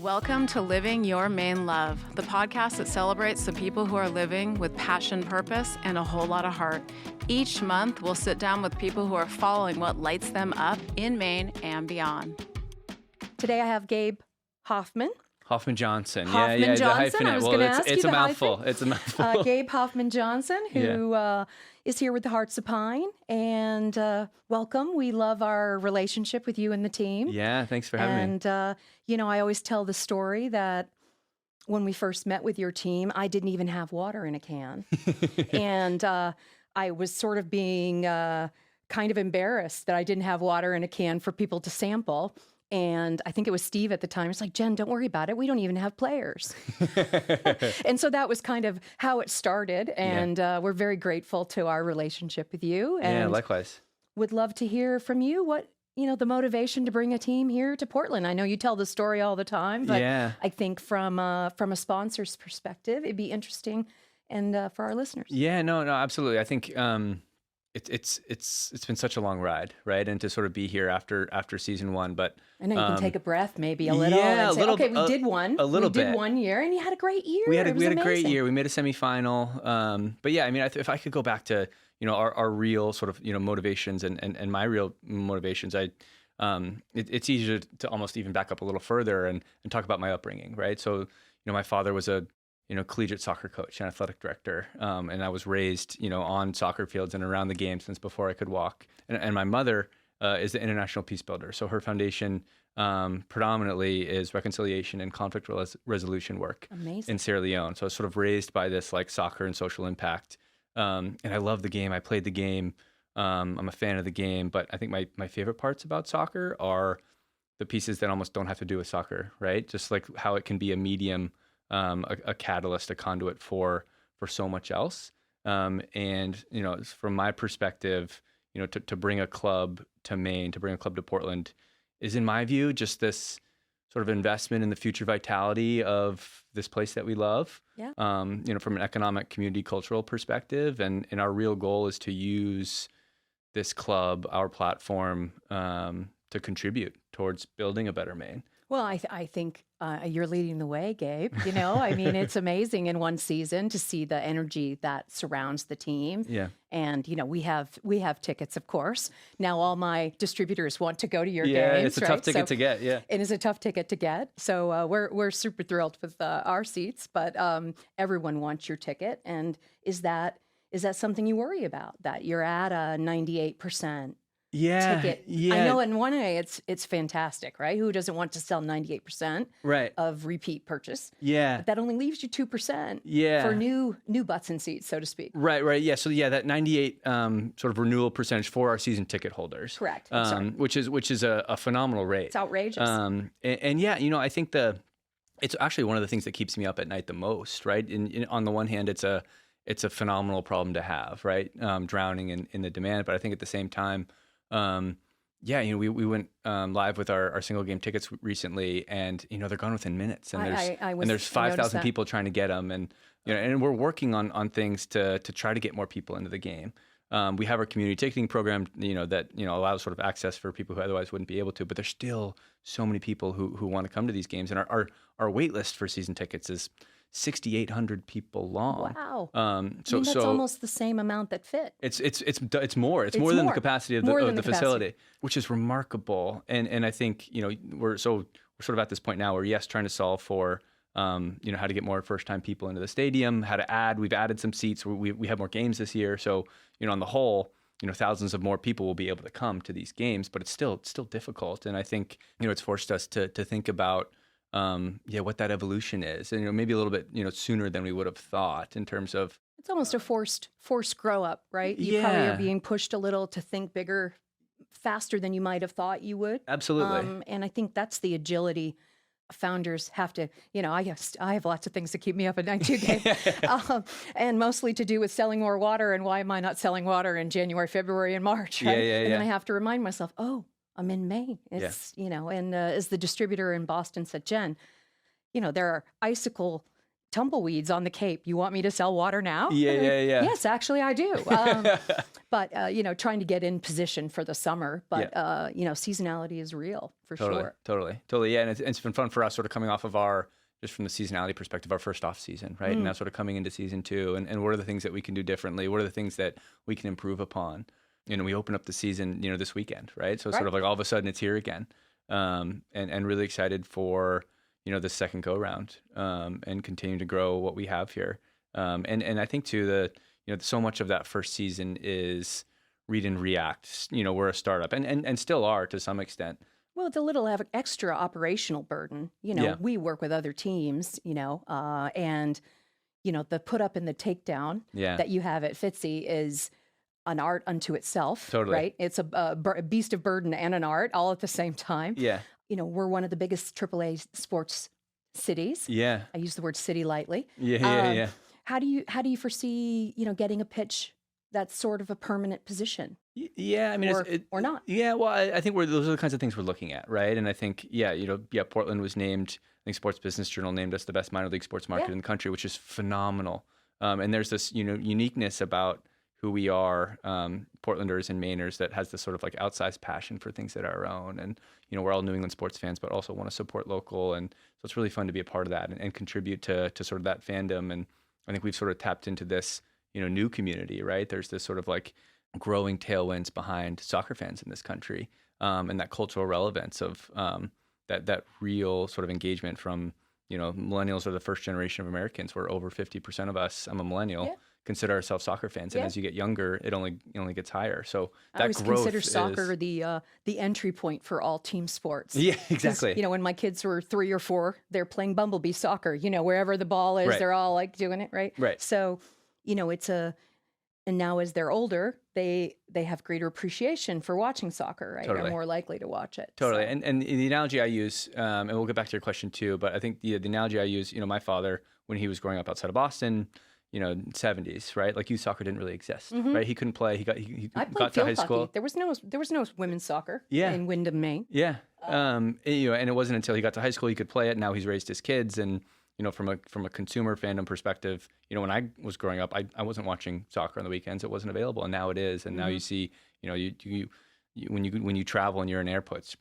Welcome to Living Your Mainelove, the podcast that celebrates the people who are living with passion, purpose, and a whole lot of heart. Each month, we'll sit down with people who are following what lights them up in Maine and beyond. Today I have Gabe Hoffman-Johnson. The hyphenate. I was going to ask it's you a the mouthful. hyphen. It's a mouthful. Gabe Hoffman-Johnson, who is here with the Hearts of Pine. And welcome. We love our relationship with you and the team. Yeah, thanks for having me. And, I always tell the story that when we first met with your team, I didn't even have water in a can. And I was sort of being kind of embarrassed that I didn't have water in a can for people to sample. And I think it was Steve at the time. It's like, Jen, don't worry about it. We don't even have players. And so that was kind of how it started. And we're very grateful to our relationship with you. And yeah, likewise. Would love to hear from you what, the motivation to bring a team here to Portland. I know you tell the story all the time, but I think from a sponsor's perspective, it'd be interesting and for our listeners. Yeah, no, absolutely. I think it's been such a long ride, right? And to sort of be here after season one, but I know you can take a breath, maybe a little. Yeah, and say, okay, we did one. A little bit. We did 1 year, and you had a great year. We had a great year. We made a semifinal. But yeah, I mean, if I could go back to our real sort of motivations and my real motivations, it's easier to almost even back up a little further and talk about my upbringing, right? So my father was a collegiate soccer coach and athletic director. And I was raised, on soccer fields and around the game since before I could walk. And my mother is the international peace builder. So her foundation predominantly is reconciliation and conflict resolution work. Amazing. In Sierra Leone. So I was sort of raised by this like soccer and social impact. And I love the game. I played the game. I'm a fan of the game. But I think my favorite parts about soccer are the pieces that almost don't have to do with soccer, right? Just like how it can be a medium, a catalyst, a conduit for so much else. And, from my perspective, to bring a club to Maine, to bring a club to Portland is, in my view, just this sort of investment in the future vitality of this place that we love, from an economic, community, cultural perspective. And our real goal is to use this club, our platform, to contribute towards building a better Maine. Well, I think you're leading the way, Gabe. I mean, it's amazing in one season to see the energy that surrounds the team. Yeah. And, we have tickets, of course. Now all my distributors want to go to your games. Yeah, it's a right? tough ticket to get, yeah. It is a tough ticket to get. So we're super thrilled with our seats, but everyone wants your ticket. And is that something you worry about, that you're at a 98% ticket? Yeah. I know in one way it's fantastic, right? Who doesn't want to sell 98% of repeat purchase? Yeah. But that only leaves you 2% for new butts and seats, so to speak. Right. Yeah. So that 98 sort of renewal percentage for our season ticket holders. Correct. Which is a phenomenal rate. It's outrageous. And I think it's actually one of the things that keeps me up at night the most, right? On the one hand, it's a phenomenal problem to have, right? Drowning in the demand, but I think at the same time, we went live with our single game tickets recently, and they're gone within minutes, and there's 5,000 people trying to get them, and and we're working on things to try to get more people into the game. We have our community ticketing program, that allows sort of access for people who otherwise wouldn't be able to, but there's still so many people who want to come to these games, and our wait list for season tickets is 6,800 people long. Wow. So that's almost the same amount that fit. It's more. It's more than the capacity of the facility, which is remarkable. And I think, we're sort of at this point now where, yes, trying to solve for, how to get more first-time people into the stadium, how to add. We've added some seats. We have more games this year. So, on the whole, thousands of more people will be able to come to these games, but it's still difficult. And I think, it's forced us to think about, what that evolution is, and maybe a little bit sooner than we would have thought in terms of. It's almost a forced grow up, right? You probably are being pushed a little to think bigger, faster than you might have thought you would. Absolutely. And I think that's the agility founders have to. I have lots of things that keep me up at night too, Gabe, and mostly to do with selling more water. And why am I not selling water in January, February, and March? Right? And then I have to remind myself, I'm in Maine. It's, and as the distributor in Boston said, Jen, there are icicle tumbleweeds on the Cape. You want me to sell water now? Yeah. Yes, actually, I do. But, trying to get in position for the summer. But, seasonality is real for sure. Totally. Yeah. And it's been fun for us sort of coming off of just from the seasonality perspective, our first off season, right? And now sort of coming into season 2 and what are the things that we can do differently? What are the things that we can improve upon? We open up the season, this weekend, right? So it's sort of like all of a sudden it's here again. And really excited for, the second go round, and continue to grow what we have here. And I think too, so much of that first season is read and react. We're a startup and still are to some extent. Well, it's a little extra operational burden. We work with other teams, and, the put up and the takedown that you have at Fitzy is an art unto itself. Totally. Right? It's a beast of burden and an art all at the same time. Yeah. We're one of the biggest AAA sports cities. Yeah. I use the word city lightly. Yeah. How do you foresee, getting a pitch that's sort of a permanent position? Yeah, I mean, or not. Yeah, well, I think those are the kinds of things we're looking at, right? And I think, Portland was named, I think Sports Business Journal named us the best minor league sports market in the country, which is phenomenal. And there's this, uniqueness about who we are, Portlanders and Mainers, that has this sort of like outsized passion for things that are our own. And, we're all New England sports fans, but also want to support local. And so it's really fun to be a part of that and contribute to sort of that fandom. And I think we've sort of tapped into this, new community, right? There's this sort of like growing tailwinds behind soccer fans in this country, and that cultural relevance of that real sort of engagement from, millennials are the first generation of Americans. We're over 50% of us, I'm a millennial, consider ourselves soccer fans. And as you get younger, it only gets higher. So that I always growth consider soccer the entry point for all team sports. Yeah, exactly. When my kids were 3 or 4, they're playing bumblebee soccer. Wherever the ball is, they're all like doing it, right? Right. So, and now as they're older, they have greater appreciation for watching soccer, right? Totally. They're more likely to watch it. Totally. So. And the analogy I use, and we'll get back to your question too, but I think the analogy I use, my father, when he was growing up outside of Boston, 70s, right? Like youth soccer didn't really exist, right? He couldn't play. He got to high school. Hockey. There was no women's soccer in Windham, Maine. Yeah. And it wasn't until he got to high school he could play it. Now he's raised his kids, and from a consumer fandom perspective, when I was growing up, I wasn't watching soccer on the weekends. It wasn't available, and now it is. And now you see, when you travel and you're in airports,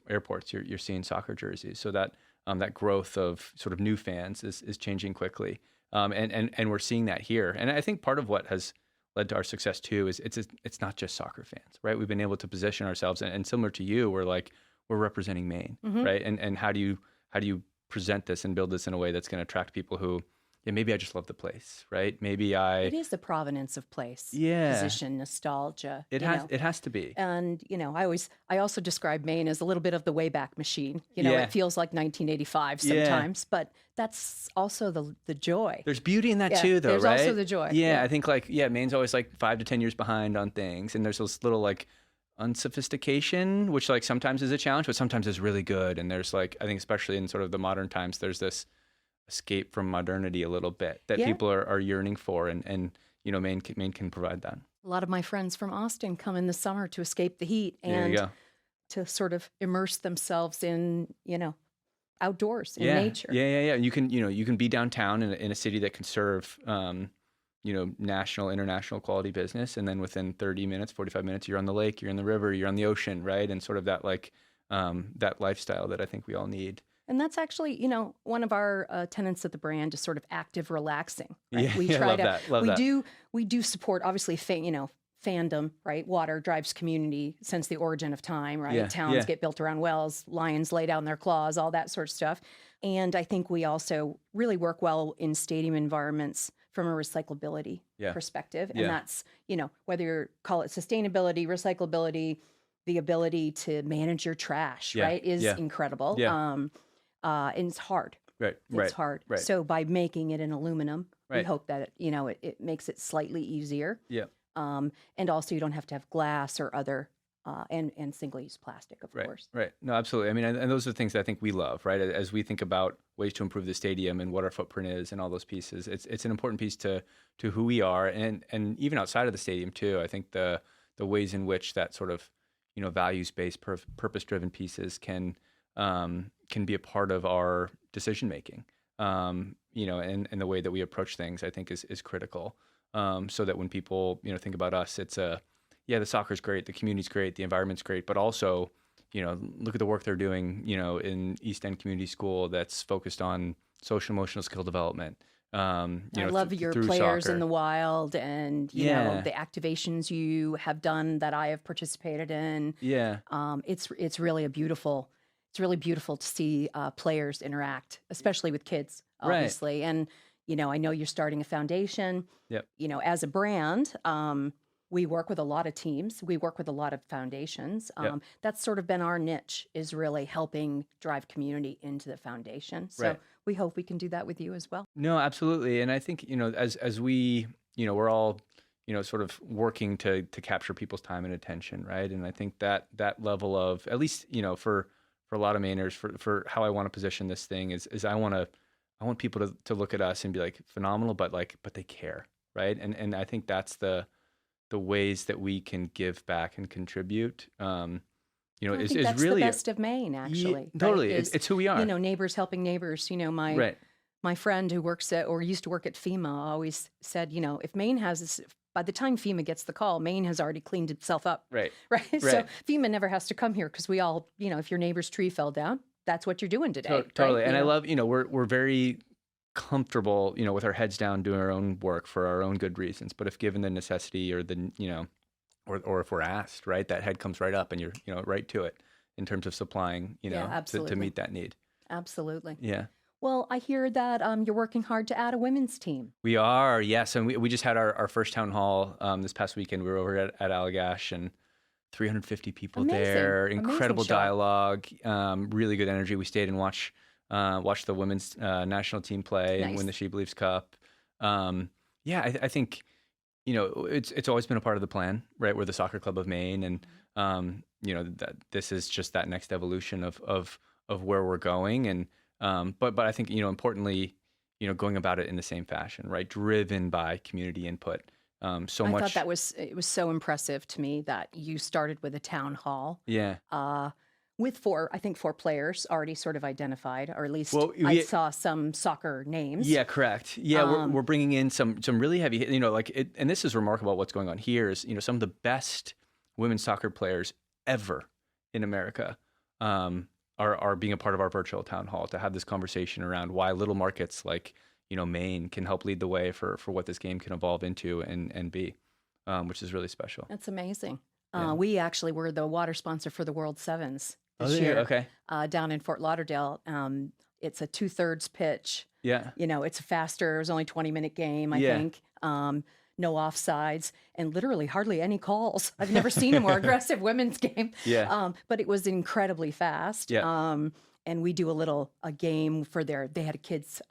you're seeing soccer jerseys. So that growth of sort of new fans is changing quickly. And we're seeing that here. And I think part of what has led to our success too is it's not just soccer fans, right? We've been able to position ourselves, and similar to you, we're representing Maine, right? And how do you present this and build this in a way that's going to attract people who, maybe I just love the place, right? Maybe it is the provenance of place, position, nostalgia. It has to be. And I also describe Maine as a little bit of the Wayback Machine. It feels like 1985 sometimes, but that's also the joy. There's beauty in that too, though, there's right? There's also the joy. Yeah, I think Maine's always 5 to 10 years behind on things, and there's this little unsophistication, which sometimes is a challenge, but sometimes is really good. And there's I think especially in sort of the modern times, there's this escape from modernity a little bit that people are yearning for, and Maine can provide that. A lot of my friends from Austin come in the summer to escape the heat and to sort of immerse themselves in outdoors in nature. Yeah. You can be downtown in a city that can serve national, international quality business, and then within 30 minutes, 45 minutes, you're on the lake, you're in the river, you're on the ocean, right? And sort of that that lifestyle that I think we all need. And that's actually, one of our tenets of the brand is sort of active relaxing. Right? Yeah, we try love that. We do support obviously fandom, right? Water drives community since the origin of time, right? Yeah, Towns get built around wells, lions lay down their claws, all that sort of stuff. And I think we also really work well in stadium environments from a recyclability perspective. And that's, whether you call it sustainability, recyclability, the ability to manage your trash, right, is incredible. Yeah. And it's hard. Right. It's hard. Right. So by making it in aluminum, we hope that it makes it slightly easier. Yeah. And also you don't have to have glass or other and single-use plastic, of course. Right. No, absolutely. I mean, and those are the things that I think we love, right? As we think about ways to improve the stadium and what our footprint is and all those pieces, it's an important piece to who we are, and even outside of the stadium too. I think the ways in which that sort of values-based, purpose-driven pieces can be a part of our decision making. and the way that we approach things, I think is critical. So that when people, think about us, it's the soccer's great, the community's great, the environment's great, but also, look at the work they're doing, in East End Community School that's focused on social emotional skill development. I love your players soccer. in the wild and, the activations you have done that I have participated in. Yeah. It's really beautiful to see players interact, especially with kids, obviously. Right. And, I know you're starting a foundation. Yep. As a brand, we work with a lot of teams. We work with a lot of foundations. Yep. That's sort of been our niche, is really helping drive community into the foundation. So Right. we hope we can do that with you as well. No, absolutely. And I think, as we, we're all, sort of working to capture people's time and attention, right? And I think that level of, at least, for a lot of Mainers, for how I want to position this thing is I want people to look at us and be like, phenomenal, but they care, right? And I think that's the ways that we can give back and contribute. I is think that's really the best of Maine, actually. Totally. Right? It's who we are. Neighbors helping neighbors. Right. My friend who works at or used to work at FEMA always said, if Maine has this, by the time FEMA gets the call, Maine has already cleaned itself up. Right. Right. So FEMA never has to come here because we all, if your neighbor's tree fell down, that's what you're doing today. Totally. Right? And I love, we're very comfortable, with our heads down doing our own work for our own good reasons. But if given the necessity or the, or if we're asked, right, that head comes right up and you're, right to it in terms of supplying, to meet that need. Absolutely. Yeah. Well, I hear that you're working hard to add a women's team. We are, yes. And we just had our first town hall this past weekend. We were over at Allagash and 350 people there. Incredible dialogue, really good energy. We stayed and watched the women's national team play and win the She Believes Cup. I think, it's always been a part of the plan, right? We're the Soccer Club of Maine, and that this is just that next evolution of where we're going. And but I think importantly, going about it in the same fashion, right? Driven by community input. I thought it was so impressive to me that you started with a town hall. Yeah. With four players already sort of identified, or at least I saw some soccer names. Yeah, correct. Yeah, we're bringing in some really heavy, and this is remarkable. What's going on here is, some of the best women's soccer players ever in America are being a part of our virtual town hall to have this conversation around why little markets like, Maine can help lead the way for what this game can evolve into and be, which is really special. That's amazing. Yeah. We actually were the water sponsor for the World Sevens this year. year. Okay. Down in Fort Lauderdale. It's a 2/3 pitch. Yeah. It's faster. It was only a 20-minute game, I think. No offsides, and literally hardly any calls. I've never seen a more aggressive women's game. Yeah. But it was incredibly fast. Yeah. And we do a game for they had a kids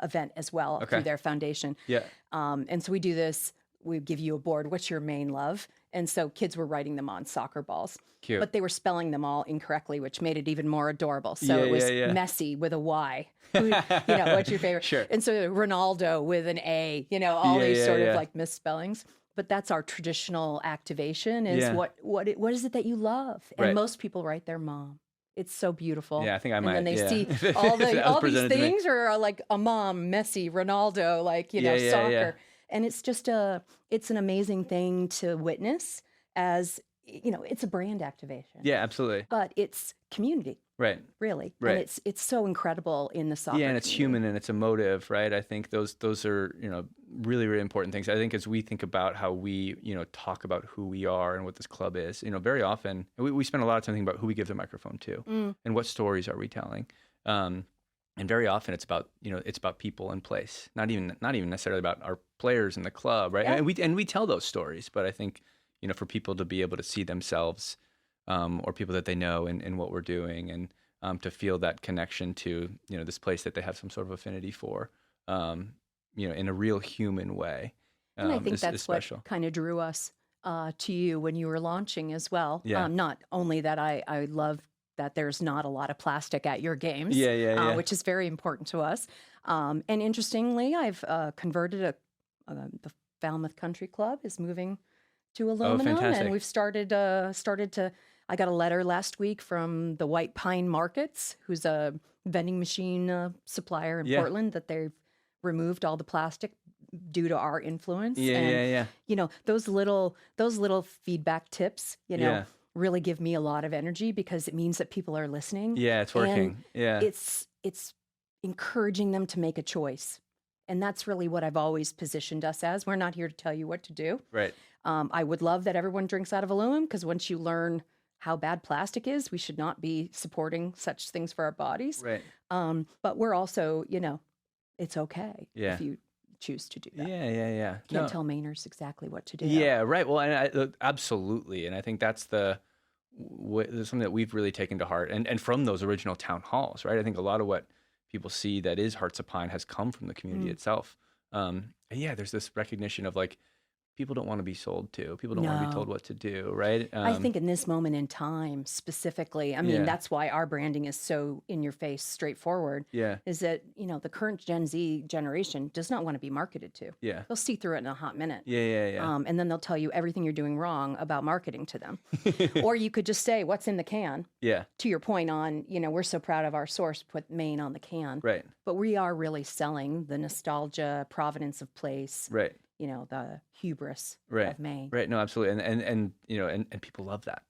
event as well through their foundation. Yeah. And so we do this. We give you a board. What's your Mainelove? And so kids were writing them on soccer balls. Cute. But they were spelling them all incorrectly, which made it even more adorable. So it was Messi with a Y. What's your favorite? Sure. And so Ronaldo with an A, all these sort of like misspellings. But that's our traditional activation is what is it that you love? And most people write their mom. It's so beautiful. Yeah, I think I might. And then they see all these things are like a mom, Messi, Ronaldo, soccer. Yeah. And it's just it's an amazing thing to witness as, it's a brand activation. Yeah, absolutely. But it's community. Right. Really. Right. And it's so incredible in the soccer. Yeah, and it's human and it's emotive, right? I think those are, really, really important things. I think as we think about how we, talk about who we are and what this club is, very often we spend a lot of time thinking about who we give the microphone to and what stories are we telling. And very often it's about, it's about people and place, not even necessarily about our players in the club, right? Yeah. And we tell those stories, but I think, for people to be able to see themselves or people that they know in what we're doing and to feel that connection to, this place that they have some sort of affinity for, in a real human way. And I think that's what special. kind of drew us to you when you were launching as well. Yeah. Not only that I love that there's not a lot of plastic at your games, which is very important to us. And interestingly, I've converted the Falmouth Country Club is moving to aluminum, and we've started to I got a letter last week from the White Pine Markets, who's a vending machine supplier in Portland, that they've removed all the plastic due to our influence. And, you know, those little feedback tips, you know, really give me a lot of energy because it means that people are listening. Yeah, it's working. It's encouraging them to make a choice. And that's really what I've always positioned us as. We're not here to tell you what to do. Right. I would love that everyone drinks out of aluminum, because once you learn how bad plastic is, we should not be supporting such things for our bodies. Right. But we're also, you know, it's okay if you choose to do that. Yeah. Can't tell Mainers exactly what to do. Yeah, right. Well, and absolutely. And I think that's something that we've really taken to heart. And from those original town halls, right? I think a lot of what people see that is Hearts of Pine has come from the community itself. And there's this recognition of like, people don't want to be sold to. People don't want to be told what to do, right? I think in this moment in time specifically, I mean, that's why our branding is so in your face, straightforward, is that, you know, the current Gen Z generation does not want to be marketed to. Yeah. They'll see through it in a hot minute. Yeah. And then they'll tell you everything you're doing wrong about marketing to them. Or you could just say, what's in the can? Yeah. To your point on, you know, we're so proud of our source, put Maine on the can. Right. But we are really selling the nostalgia, provenance of place. Right. You know, the hubris of Maine. Right. No, absolutely. And you know, and people love that.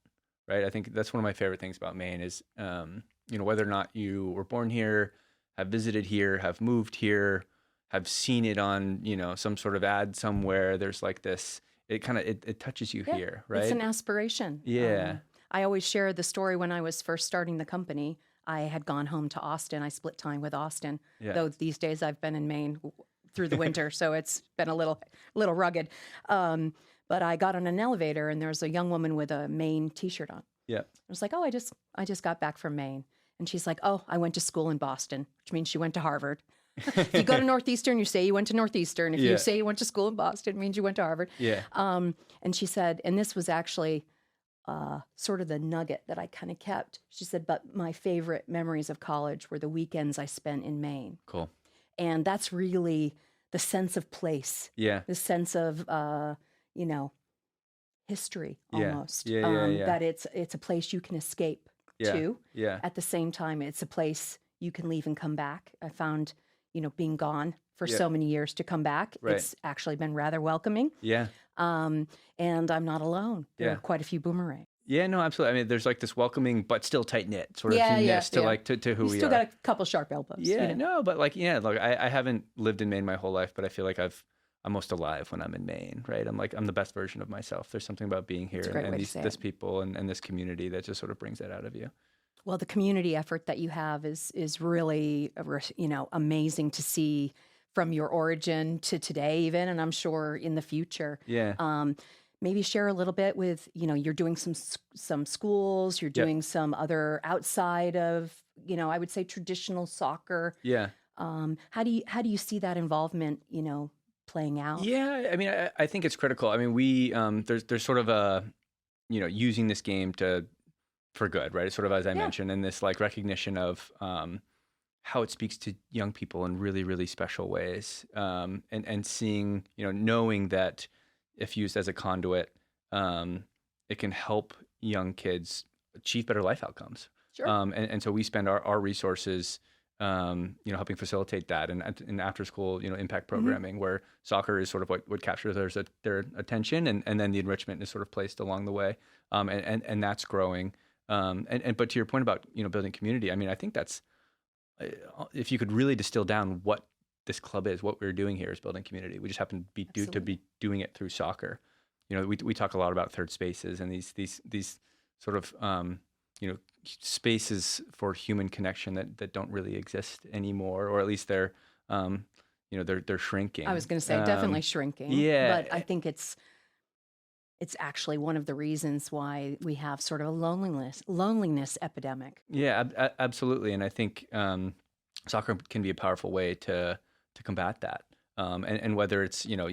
Right. I think that's one of my favorite things about Maine is, you know, whether or not you were born here, have visited here, have moved here, have seen it on, you know, some sort of ad somewhere. There's like this, it kind of, it touches you here. Right. It's an aspiration. Yeah. I always share the story when I was first starting the company. I had gone home to Austin. I split time with Austin, though these days I've been in Maine through the winter, so it's been a little rugged. But I got on an elevator, and there was a young woman with a Maine T-shirt on. Yeah, I was like, "Oh, I just got back from Maine," and she's like, "Oh, I went to school in Boston," which means she went to Harvard. If you go to Northeastern, you say you went to Northeastern. If you say you went to school in Boston, it means you went to Harvard. Yeah. And she said, and this was actually sort of the nugget that I kind of kept. She said, "But my favorite memories of college were the weekends I spent in Maine." Cool. And that's really the sense of place. Yeah. The sense of, you know, history almost. That it's a place you can escape to. Yeah. At the same time, it's a place you can leave and come back. I found, you know, being gone for so many years to come back, it's actually been rather welcoming. Yeah. And I'm not alone. There are quite a few boomerangs. Yeah, no, absolutely. I mean, there's like this welcoming but still tight knit sort of humanness to like to who we are. You still got a couple sharp elbows. Yeah, you know? No, but like look, I haven't lived in Maine my whole life, but I feel like I'm most alive when I'm in Maine, right? I'm the best version of myself. There's something about being here and this people and this community that just sort of brings that out of you. Well, the community effort that you have is really, you know, amazing to see from your origin to today even, and I'm sure in the future. Yeah. Maybe share a little bit with, you know, you're doing some schools, you're doing some other outside of, you know, I would say traditional soccer. Yeah. How do you see that involvement, you know, playing out? Yeah, I mean, I think it's critical. I mean, we there's sort of a, you know, using this game for good, right? Sort of as I mentioned, and this like recognition of how it speaks to young people in really, really special ways, and seeing, you know, knowing that if used as a conduit, it can help young kids achieve better life outcomes. Sure. And so we spend our resources, you know, helping facilitate that, and in after school, you know, impact programming, where soccer is sort of what captures their attention, and then the enrichment is sort of placed along the way, and that's growing. But to your point about, you know, building community, I mean, I think that's, if you could really distill down what this club is, what we're doing here is building community. We just happen to be doing it through soccer. You know, we talk a lot about third spaces and these sort of you know, spaces for human connection that don't really exist anymore, or at least they're you know, they're shrinking. I was going to say definitely shrinking. Yeah, but I think it's actually one of the reasons why we have sort of a loneliness epidemic. Yeah, absolutely, and I think soccer can be a powerful way to combat that. And whether it's, you know,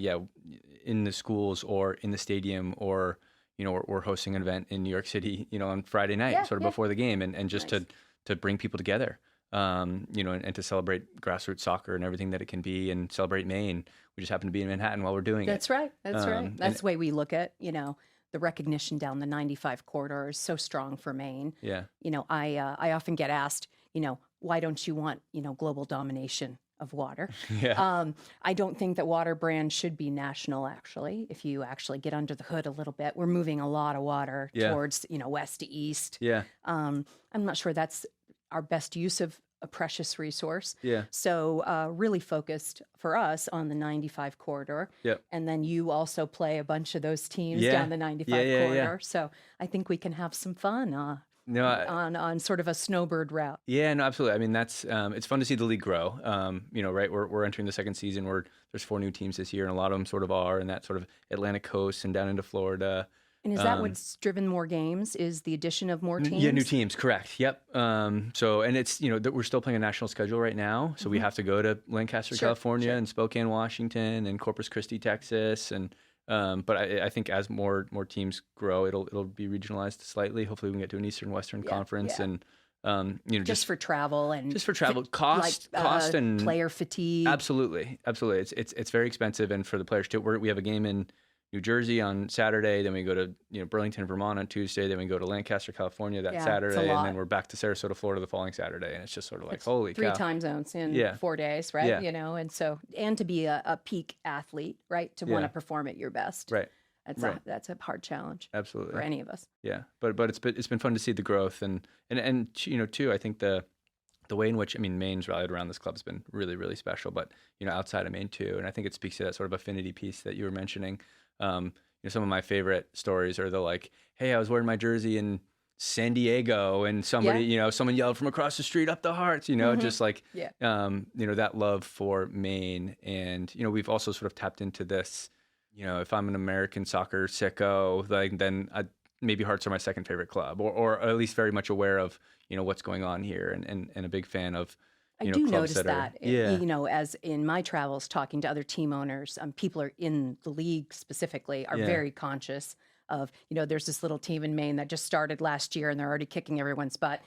in the schools or in the stadium, or, you know, we're hosting an event in New York City, you know, on Friday night, sort of before the game, and just nice. to bring people together, you know, and to celebrate grassroots soccer and everything that it can be, and celebrate Maine. We just happen to be in Manhattan while we're doing it. That's right. That's right. That's the way we look at, you know, the recognition down the 95 corridor is so strong for Maine. Yeah. I often get asked, why don't you want, global domination of water? Yeah. I don't think that water brand should be national, actually. If you actually get under the hood a little bit, we're moving a lot of water towards, west to east. Yeah. I'm not sure that's our best use of a precious resource. Yeah. So really focused for us on the 95 corridor. Yep. And then you also play a bunch of those teams Yeah. down the 95 Yeah. corridor. So I think we can have some fun on sort of a snowbird route. Yeah, no, absolutely. I mean, that's it's fun to see the league grow. Right? We're entering the second season where there's 4 new teams this year, and a lot of them sort of are in that sort of Atlantic coast and down into Florida. And is that what's driven more games? Is the addition of more teams? Yeah, new teams, correct. Yep. So, and it's that we're still playing a national schedule right now, so we have to go to Lancaster, California, and Spokane, Washington, and Corpus Christi, Texas, and but I think as more teams grow, it'll be regionalized slightly. Hopefully, we can get to an Eastern Western conference, and just for travel cost and player fatigue. Absolutely. It's very expensive, and for the players too. We have a game in New Jersey on Saturday, then we go to Burlington, Vermont on Tuesday, then we go to Lancaster, California that Saturday, and then we're back to Sarasota, Florida the following Saturday, and it's just sort of like, holy cow. 3 time zones in 4 days, right? Yeah. And so, and to be a peak athlete, right? To want to perform at your best. Right. That's a hard challenge. Absolutely. For any of us. Yeah. But it's been fun to see the growth, and too, I think the way in which, Maine's rallied around this club has been really, really special, but, outside of Maine too, and I think it speaks to that sort of affinity piece that you were mentioning. Some of my favorite stories are the like, hey, I was wearing my jersey in San Diego and somebody, someone yelled from across the street, up the Hearts, just like, that love for Maine. And, we've also sort of tapped into this, if I'm an American soccer sicko, like then maybe Hearts are my second favorite club or at least very much aware of, what's going on here and a big fan of, I do notice that, as in my travels, talking to other team owners, people are in the league specifically are very conscious of, there's this little team in Maine that just started last year and they're already kicking everyone's butt,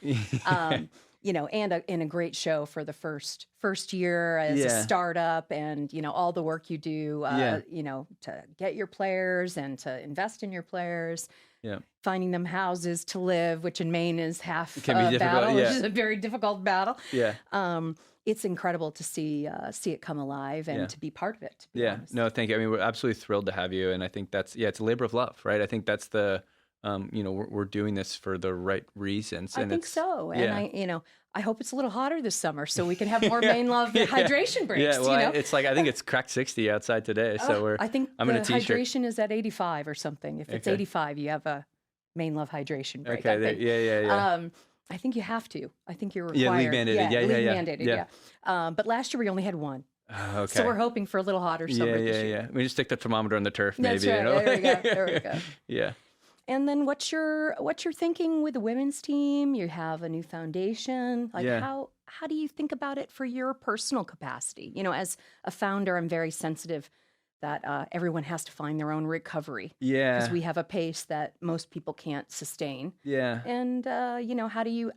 and a great show for the first year as a startup and, all the work you do, to get your players and to invest in your players. Yeah. Finding them houses to live, which in Maine is half a battle, which is a very difficult battle. Yeah. It's incredible to see it come alive and to be part of it. To be honest. No, thank you. We're absolutely thrilled to have you, and I think that's it's a labor of love, right? I think that's the we're doing this for the right reasons. And I think so, and I hope it's a little hotter this summer so we can have more Mainelove hydration breaks. Yeah, well, it's like I think it's cracked 60 outside today, so I'm in a t-shirt. Hydration is at 85 or something. If it's 85, you have a Mainelove hydration break. Okay, I think you have to. I think you're required. Yeah, league mandated. Mandated. But last year we only had one. Okay. So we're hoping for a little hotter summer this year. Yeah. We just stick the thermometer on the turf, maybe. That's right. There we go. Yeah. And then what's your thinking with the women's team? You have a new foundation. How do you think about it for your personal capacity? As a founder, I'm very sensitive that everyone has to find their own recovery. Yeah. Because we have a pace that most people can't sustain. Yeah. And how do you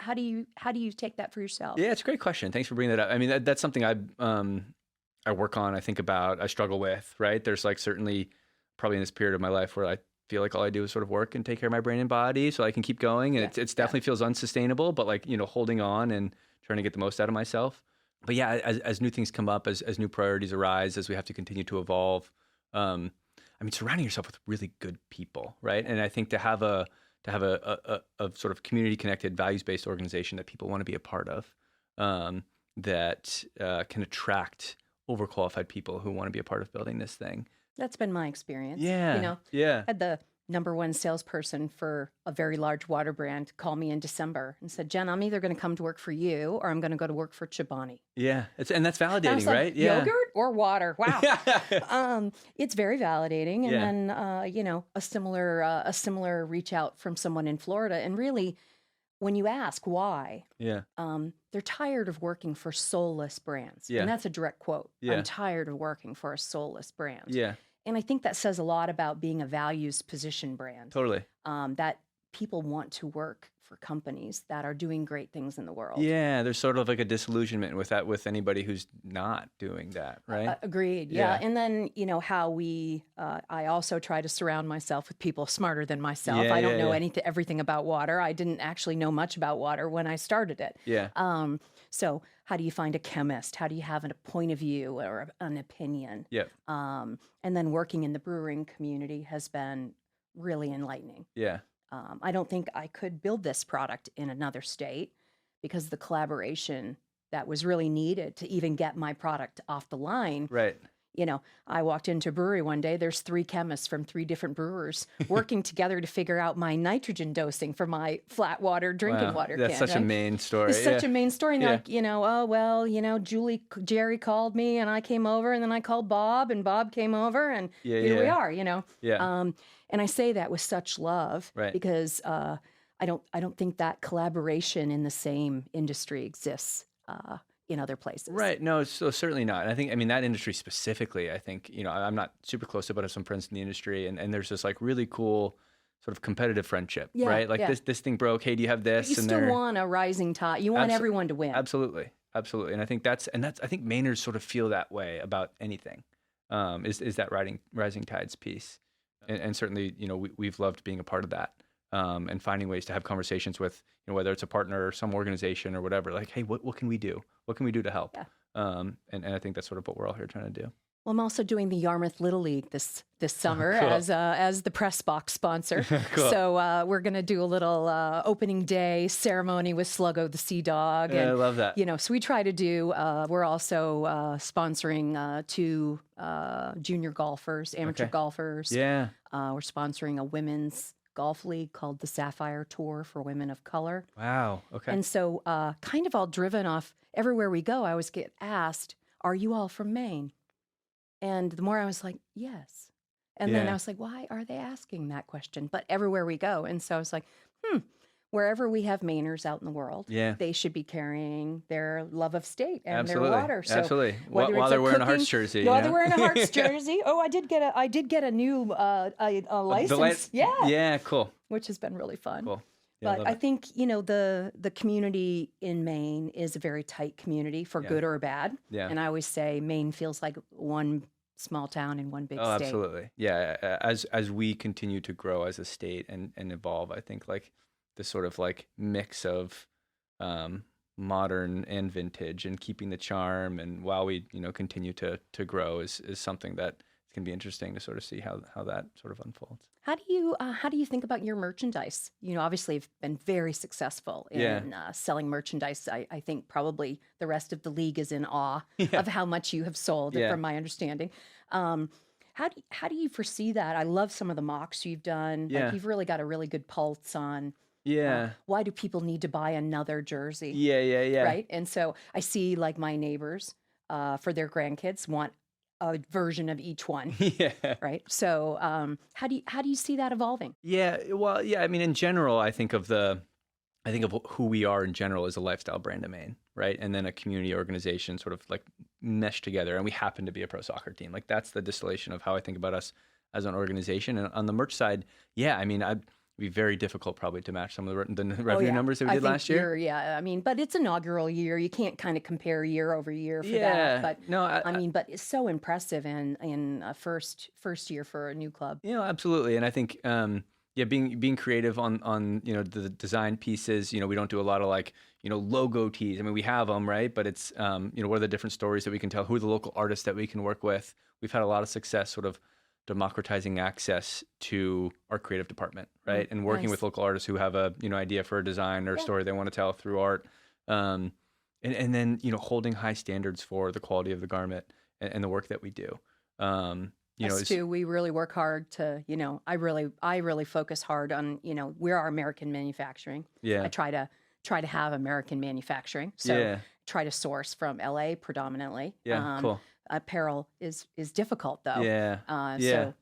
take that for yourself? Yeah, it's a great question. Thanks for bringing that up. That's something I work on, I think about, I struggle with, right? There's certainly probably in this period of my life where I feel like all I do is sort of work and take care of my brain and body so I can keep going. And it definitely feels unsustainable, but holding on and trying to get the most out of myself. But yeah, as new things come up, as new priorities arise, as we have to continue to evolve, surrounding yourself with really good people, right? And I think to have a sort of community connected, values based organization that people want to be a part of, that can attract overqualified people who want to be a part of building this thing. That's been my experience. Yeah. Had the number one salesperson for a very large water brand call me in December and said, Jen, I'm either going to come to work for you or I'm going to go to work for Chobani. Yeah. And that's validating, right? Yogurt or water? Wow. It's very validating. And then, a similar reach out from someone in Florida. And really, when you ask why, they're tired of working for soulless brands. And that's a direct quote. I'm tired of working for a soulless brand. Yeah. And I think that says a lot about being a values position brand. Totally. That people want to work for companies that are doing great things in the world. Yeah, there's sort of like a disillusionment with that, with anybody who's not doing that, right? Agreed. Yeah. And then, how I also try to surround myself with people smarter than myself. Yeah, I don't yeah, know yeah. everything about water. I didn't actually know much about water when I started it. Yeah. So how do you find a chemist? How do you have a point of view or an opinion? Yeah. And then working in the brewing community has been really enlightening. Yeah. I don't think I could build this product in another state because the collaboration that was really needed to even get my product off the line. Right. I walked into a brewery one day, there's 3 chemists from 3 different brewers working together to figure out my nitrogen dosing for my flat water drinking water can. That's such a Maine story. It's such a Maine story. And they're Yeah. like, oh, well, Jerry called me and I came over and then I called Bob and Bob came over and here we are, Yeah. And I say that with such love Right. because I don't think that collaboration in the same industry exists in other places. Right. No, so certainly not. And I mean, that industry specifically, I think, I'm not super close to it, but I have some friends in the industry, and there's this like really cool sort of competitive friendship, Yeah, right? Like yeah. this thing broke. Hey, do you have this? You still want a rising tide. You want everyone to win. Absolutely. Absolutely. And I think I think Mainers sort of feel that way about anything, is that rising tides piece. And certainly, we've loved being a part of that. And finding ways to have conversations with, whether it's a partner or some organization or whatever, like, hey, what can we do? What can we do to help? Yeah. And I think that's sort of what we're all here trying to do. Well, I'm also doing the Yarmouth Little League this summer Cool. as the press box sponsor. Cool. So we're going to do a little opening day ceremony with Sluggo the Sea Dog. Yeah, And, I love that. So we try to do. We're also sponsoring 2 junior golfers, amateur Okay. golfers. Yeah. We're sponsoring a women's golf league called the Sapphire Tour for women of color. Wow. Okay. And so, kind of all driven off everywhere we go, I always get asked, "Are you all from Maine?" And the more I was like, "Yes." And then Yeah. I was like, "Why are they asking that question?" But everywhere we go. And so I was like, wherever we have Mainers out in the world, Yeah. they should be carrying their love of state and Absolutely. their water. So Absolutely. whether While it's they're wearing a cooking- Hearts jersey. While they're wearing a Hearts jersey. Oh, I did get a new license. Yeah. Cool. Which has been really fun. Cool. Yeah, But love I it. think, the community in Maine is a very tight community for good or bad. Yeah. And I always say Maine feels like one small town in one big Oh, state. absolutely. Yeah. As we continue to grow as a state and evolve, I think like this sort of like mix of modern and vintage and keeping the charm, and while we continue to grow is something that it's going to be interesting to sort of see how that sort of unfolds. How do you think about your merchandise? Obviously, you've been very succcul in selling merchandise. I think probably the rest of the league is in awe of how much you have sold, from my understanding. How do you foresee that? I love some of the mocks you've done. Yeah. Like, you've really got a really good pulse on. Yeah. Why do people need to buy another jersey? Yeah. Right. And so I see like my neighbors for their grandkids want a version of each one. Yeah. Right. So how do you see that evolving? Yeah. Well, yeah. I mean, in general, I think of who we are in general as a lifestyle brand of Maine, right? And then a community organization sort of like meshed together. And we happen to be a pro soccer team. Like that's the distillation of how I think about us as an organization. And on the merch side, yeah, I mean, it'd be very difficult probably to match some of the revenue numbers that we did last year. Yeah, I mean, but it's inaugural year. You can't kind of compare year over year for Yeah. that. But No, I mean, but it's so impressive in a first year for a new club. Absolutely. And I think, being creative on the design pieces. We don't do a lot of like logo tees. I mean, we have them, right? But it's what are the different stories that we can tell? Who are the local artists that we can work with? We've had a lot of success, sort of democratizing access to our creative department, right? And working nice. with local artists who have a idea for a design or a story they want to tell through art, and then holding high standards for the quality of the garment and the work that we do. Us too. We really work hard to, I really focus hard on, we're our American manufacturing. Yeah. I try to have American manufacturing. So Yeah. try to source from LA predominantly. Yeah, cool. Apparel is difficult though. Yeah. So,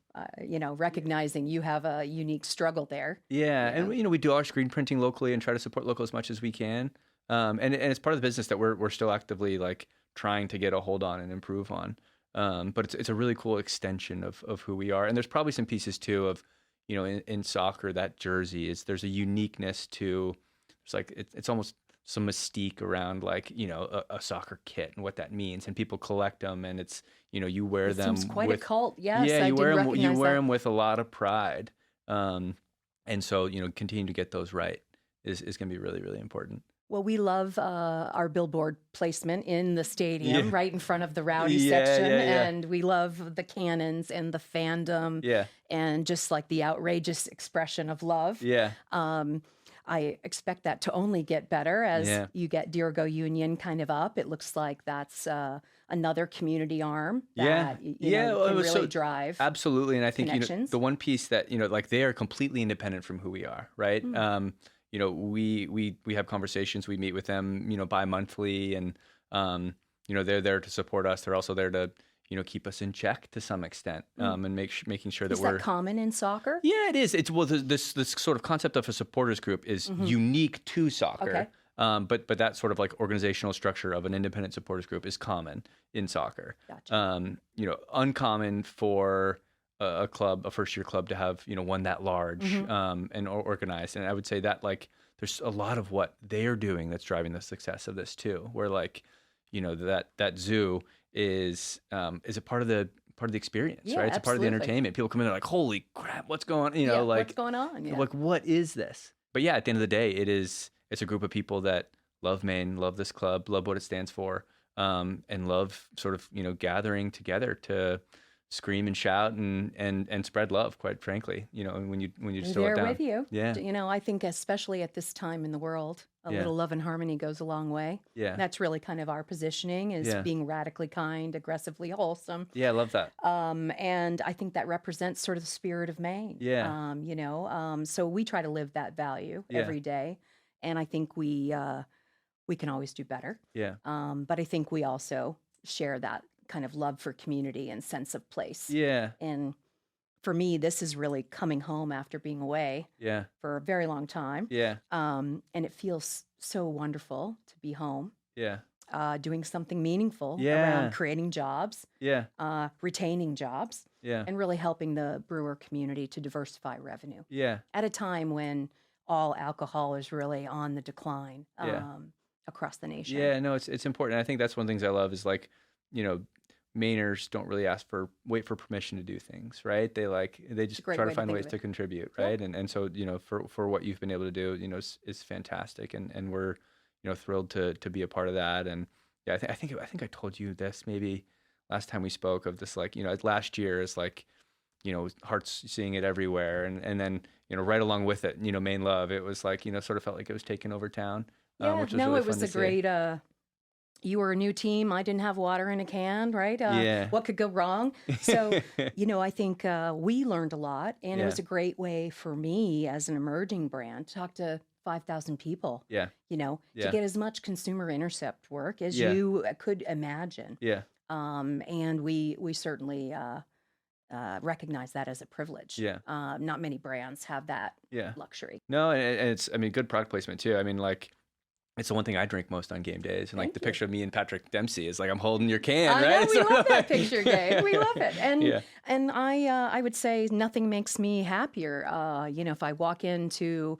recognizing you have a unique struggle there. Yeah, and we do our screen printing locally and try to support local as much as we can. And it's part of the business that we're still actively like trying to get a hold on and improve on. But it's a really cool extension of who we are. And there's probably some pieces too of, in soccer, that jersey there's a uniqueness to, the way that It's like it's almost some mystique around like, you know, a soccer kit and what that means, and people collect them, and it's, you know, you wear them seems quite with a cult. Yes, yeah, I you did wear them recognize that. with a lot of pride. And so, you know, continue to get those right is going to be really, really important. Well, we love our billboard placement in the stadium, Yeah. right in front of the rowdy Yeah, section. yeah, yeah. And we love the cannons and the fandom Yeah, and just like the outrageous expression of love. yeah, I expect that to only get better as Yeah. you get Dear Go Union kind of up. It looks like that's another community arm Yeah. that you Yeah, know, well, it can was really so- drive. absolutely. And I think, you know, Connections. the one piece that, you know, like they are completely independent from who we are, right? You know, we have conversations, we meet with them, you know, bi-monthly, and you know, they're there to support us. They're also there to, you know, keep us in check to some extent, and making sure that Is we're that common in soccer? Yeah, it is. It's well, this sort of concept of a supporters group is unique to soccer. Okay. But that sort of like organizational structure of an independent supporters group is common in soccer. Gotcha. You know, uncommon for a club, a first year club, to have, you know, one that large and organized. And I would say that like there's a lot of what they are doing that's driving the success of this too. Where like, you know, that zoo is a part of the experience, Yeah, right? It's a part of the absolutely. entertainment. People come in, they're like, holy crap, what's going on? You know, Yeah, like what's going on? Yeah. like what is this? But yeah, at the end of the day, it's a group of people that love Maine, love this club, love what it stands for, and love sort of, you know, gathering together to scream and shout and spread love, quite frankly, you know, when you We're slow it there down. with you. Yeah. You know, I think especially at this time in the world, a Yeah. little love and harmony goes a long way. Yeah. That's really kind of our positioning is Yeah. being radically kind, aggressively wholesome. Yeah, I love that. And I think that represents sort of the spirit of Maine. Yeah. You know, so we try to live that value Yeah. every day. And I think we can always do better. Yeah. But I think we also share that kind of love for community and sense of place. Yeah. And for me, this is really coming home after being away Yeah. for a very long time. Yeah. And it feels so wonderful to be home, Yeah. doing something meaningful Yeah. around creating jobs, Yeah. retaining jobs, Yeah. and really helping the brewer community to diversify revenue Yeah. at a time when all alcohol is really on the decline Yeah. across the nation. Yeah, no, it's important. I think that's one of the things I love is like, you know, Mainers don't really wait for permission to do things, right? They just great try way to to find think ways of to it. contribute, Yeah. right? And so, you know, for what you've been able to do, you know, is fantastic, and we're, you know, thrilled to be a part of that. And yeah, I think I told you this maybe last time we spoke of this, like, you know, last year is like, you know, Hearts seeing it everywhere, and then, you know, right along with it, you know, Mainelove, it was like, you know, sort of felt like it was taking over town. Yeah, Which was no, really it was fun a to see. great. You were a new team. I didn't have water in a can, right? Yeah. What could go wrong? So, you know, I think we learned a lot, and it Yeah. was a great way for me as an emerging brand to talk to 5,000 people. Yeah. You know, Yeah. to get as much consumer intercept work as Yeah. you could imagine. Yeah. And we certainly recognize that as a privilege. Yeah. Not many brands have that Yeah. luxury. No, and it's, I mean, good product placement too. I mean, like, it's the one thing I drink most on game days, and like Thank the you. picture of me and Patrick Dempsey is like I'm holding your can, I right? know, It's we sort of love that like- picture, Gabe. We love it. And Yeah. and I would say nothing makes me happier. You know, if I walk into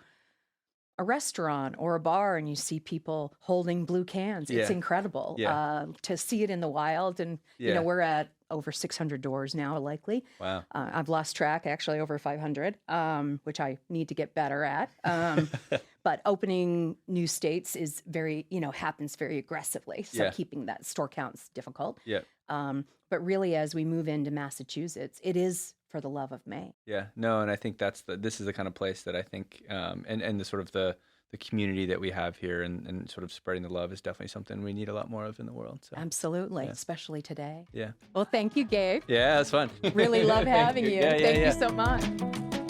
a restaurant or a bar and you see people holding blue cans, it's Yeah. incredible. Yeah. To see it in the wild, and you Yeah. know, we're at over 600 doors now, likely. Wow. I've lost track, actually, over 500, which I need to get better at. But opening new states is very, you know, happens very aggressively. So Yeah. keeping that store count's difficult. Yeah. But really, as we move into Massachusetts, it is for the love of Maine. Yeah. No, and I think this is the kind of place that I think, and the sort of the community that we have here, and sort of spreading the love is definitely something we need a lot more of in the world. So Absolutely, Yeah. especially today. yeah. Well, thank you, Gabe. Yeah, that's fun. Really love having you. Yeah, yeah, Thank yeah. you so much.